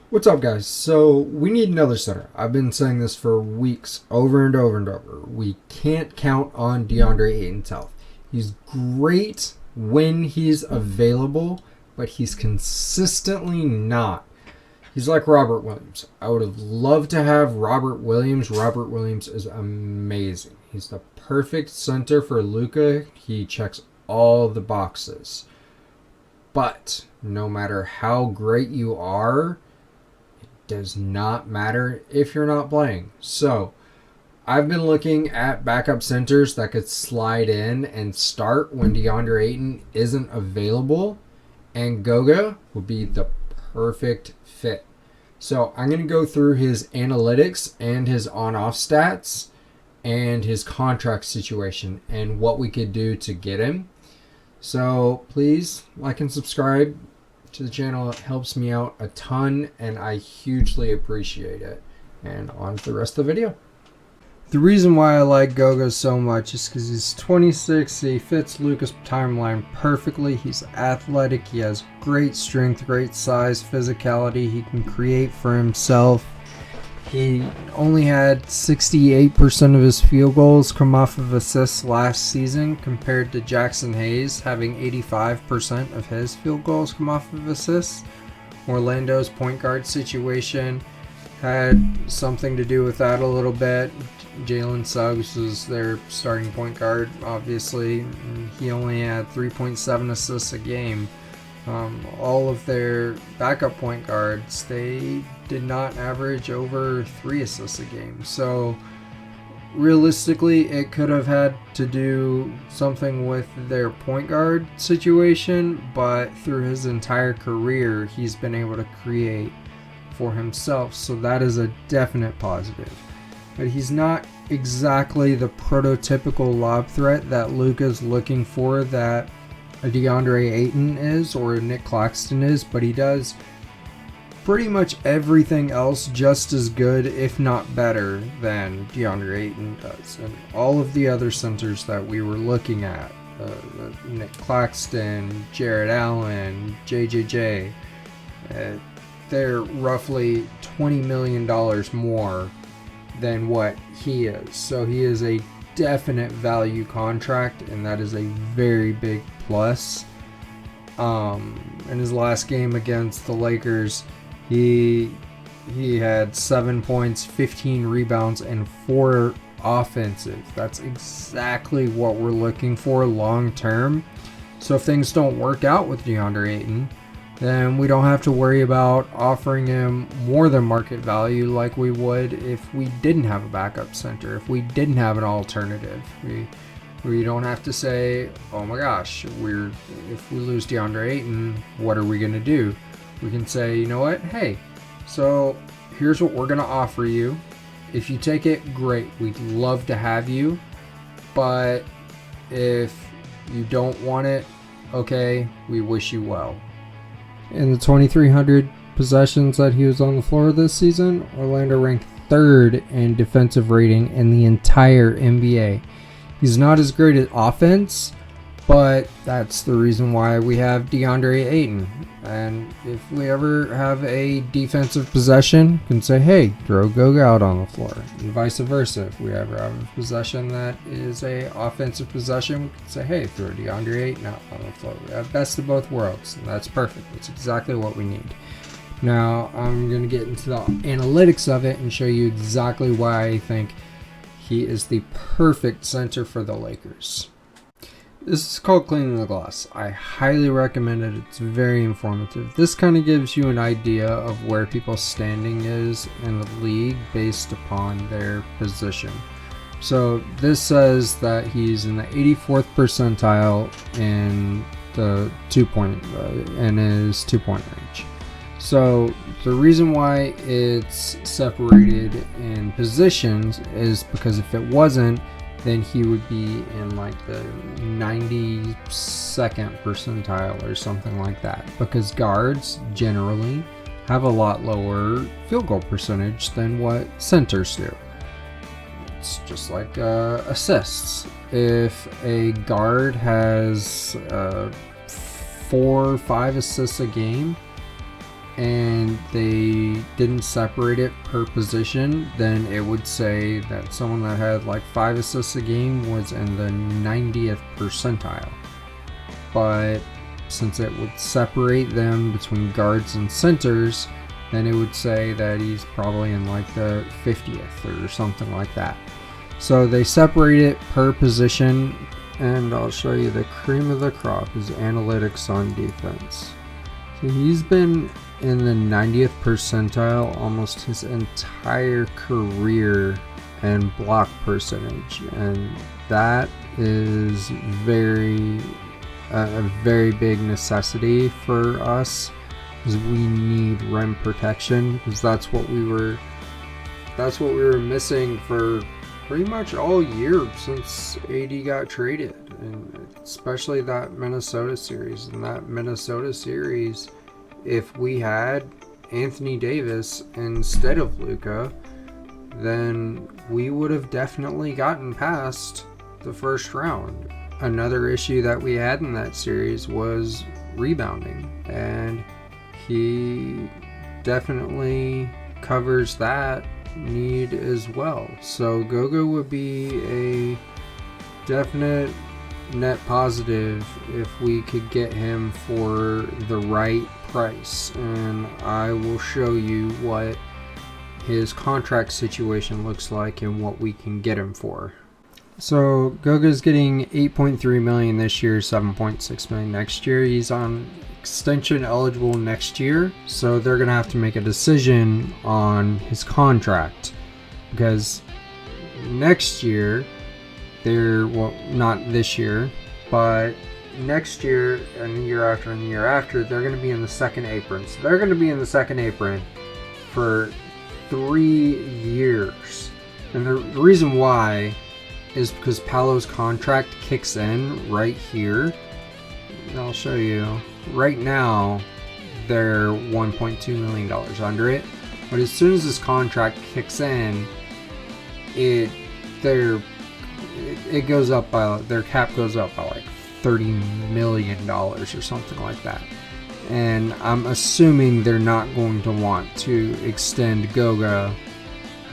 What's up, guys? So, we need another center. I've been saying this for weeks, over and over and over. We can't count on DeAndre Ayton's health. He's great when he's available, but he's consistently not. He's like Robert Williams. I would have loved to have Robert Williams. Robert Williams is amazing. He's the perfect center for Luka. He checks all the boxes. But no matter how great you are, does not matter if you're not playing. So I've been looking at backup centers that could slide in and start when DeAndre Ayton isn't available, and Goga would be the perfect fit. So I'm going to go through his analytics and his on-off stats and his contract situation and what we could do to get him. So please like and subscribe to the channel. It helps me out a ton and I hugely appreciate it. And on to the rest of the video. The reason why I like Goga so much is because he's 26, he fits Luka's timeline perfectly, he's athletic, he has great strength, great size, physicality, he can create for himself. He only had 68% of his field goals come off of assists last season, compared to Jackson Hayes having 85% of his field goals come off of assists. Orlando's point guard situation had something to do with that a little bit. Jalen Suggs was their starting point guard, obviously. He only had 3.7 assists a game. All of their backup point guards, they did not average over 3 assists a game. So realistically, it could have had to do something with their point guard situation, but through his entire career, he's been able to create for himself. So that is a definite positive. But he's not exactly the prototypical lob threat that Luka's looking for, that a DeAndre Ayton is or a Nick Claxton is, but he does pretty much everything else just as good, if not better, than DeAndre Ayton does. And all of the other centers that we were looking at, Nick Claxton, Jared Allen, JJJ, they're roughly $20 million more than what he is. So he is a definite value contract, and that is a very big plus. In his last game against the Lakers, he had 7 points, 15 rebounds, and 4 offensive. That's exactly what we're looking for long term. So if things don't work out with DeAndre Ayton, then we don't have to worry about offering him more than market value like we would if we didn't have a backup center, if we didn't have an alternative. We don't have to say, oh my gosh, if we lose DeAndre Ayton, what are we going to do? We can say, you know what, hey, so here's what we're going to offer you. If you take it, great, we'd love to have you. But if you don't want it, okay, we wish you well. In the 2,300 possessions that he was on the floor this season, Orlando ranked 3rd in defensive rating in the entire NBA. He's not as great at offense, but that's the reason why we have DeAndre Ayton. And if we ever have a defensive possession, we can say, hey, throw Goga out on the floor, and vice versa. If we ever have a possession that is a offensive possession, we can say, hey, throw DeAndre Ayton out on the floor. We have best of both worlds, and that's perfect. That's exactly what we need. Now, I'm going to get into the analytics of it and show you exactly why I think he is the perfect center for the Lakers. This is called Cleaning the Glass. I highly recommend it. It's very informative. This kind of gives you an idea of where people's standing is in the league based upon their position. So this says that he's in the 84th percentile in the in his 2-point range. So the reason why it's separated in positions is because if it wasn't, then he would be in like the 92nd percentile or something like that, because guards generally have a lot lower field goal percentage than what centers do. It's just like assists. If a guard has 4 or 5 assists a game and they they didn't separate it per position, then it would say that someone that had like 5 assists a game was in the 90th percentile. But since it would separate them between guards and centers, then it would say that he's probably in like the 50th or something like that. So they separate it per position, and I'll show you the cream of the crop is analytics on defense. So he's been in the 90th percentile almost his entire career in block percentage, and that is a very big necessity for us, because we need rim protection, because that's what we were missing for pretty much all year since AD got traded, and especially that Minnesota series. In that Minnesota series, if we had Anthony Davis instead of Luka, then we would have definitely gotten past the first round. Another issue that we had in that series was rebounding, and he definitely covers that need as well. So Goga would be a definite net positive if we could get him for the right price, and I will show you what his contract situation looks like and what we can get him for. So Goga's getting $8.3 million this year, $7.6 million next year. He's on extension eligible next year, so they're gonna have to make a decision on his contract, because next year not this year, but next year and the year after and the year after, they're going to be in the second apron. So they're going to be in the second apron for 3 years. And the reason why is because Paolo's contract kicks in right here. And I'll show you. Right now, they're $1.2 million under it. But as soon as this contract kicks in, it goes up by, their cap goes up by like $30 million or something like that. And I'm assuming they're not going to want to extend Goga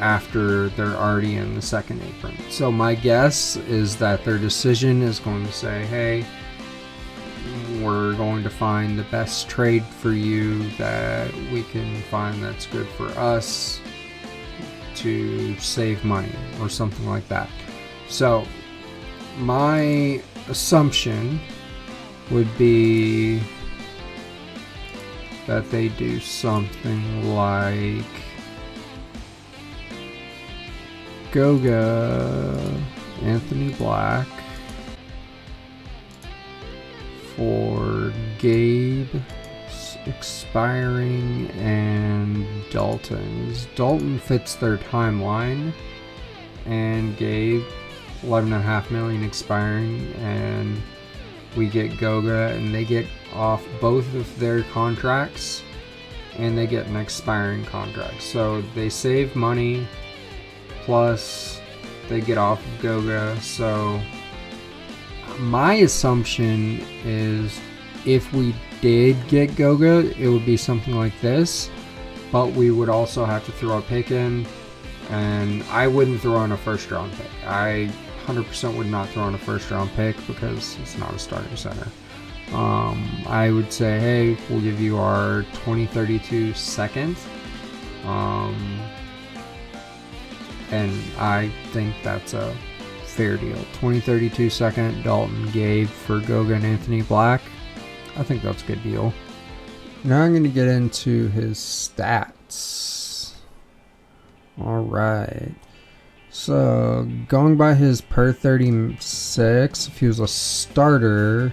after they're already in the second apron. So my guess is that their decision is going to say, hey, we're going to find the best trade for you that we can find that's good for us to save money or something like that. So my assumption would be that they do something like Goga, Anthony Black for Gabe expiring and Dalton fits their timeline, and Gabe $11.5 million expiring, and we get Goga, and they get off both of their contracts, and they get an expiring contract. So they save money, plus they get off of Goga. So my assumption is if we did get Goga, it would be something like this, but we would also have to throw a pick in, and I wouldn't throw in a first round pick. I 100% would not throw in a first round pick because it's not a starting center. I would say, hey, we'll give you our 2032 second. And I think that's a fair deal. 2032 second, Dalton, Gabe for Goga and Anthony Black. I think that's a good deal. Now I'm going to get into his stats. Alright. So, going by his per 36, if he was a starter,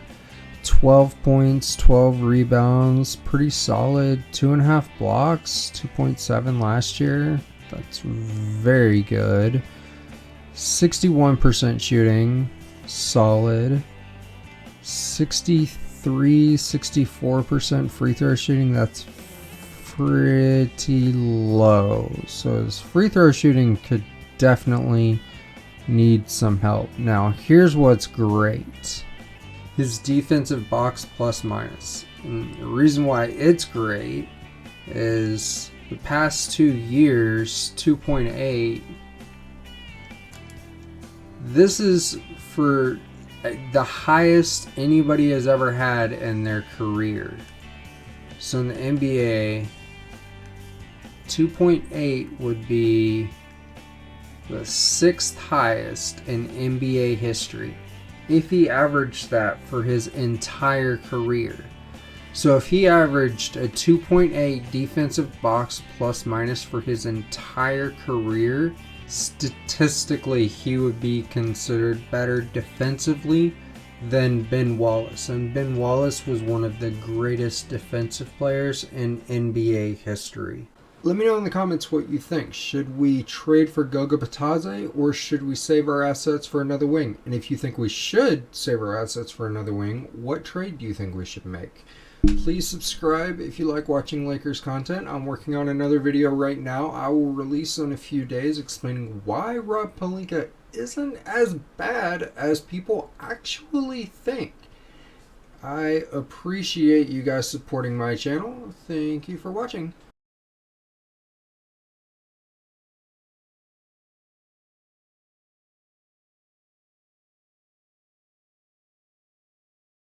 12 points, 12 rebounds, pretty solid. 2.5 blocks, 2.7 last year. That's very good. 61% shooting, solid. 64% free throw shooting, that's pretty low. So his free throw shooting could definitely need some help. Now, here's what's great. His defensive box plus minus. And the reason why it's great is the past 2 years, 2.8. This is for the highest anybody has ever had in their career. So in the NBA, 2.8 would be the 6th highest in NBA history if he averaged that for his entire career. So if he averaged a 2.8 defensive box plus minus for his entire career, statistically he would be considered better defensively than Ben Wallace. And Ben Wallace was one of the greatest defensive players in NBA history. Let me know in the comments what you think. Should we trade for Goga Bitaze, or should we save our assets for another wing? And if you think we should save our assets for another wing, what trade do you think we should make? Please subscribe if you like watching Lakers content. I'm working on another video right now. I will release in a few days explaining why Rob Pelinka isn't as bad as people actually think. I appreciate you guys supporting my channel. Thank you for watching.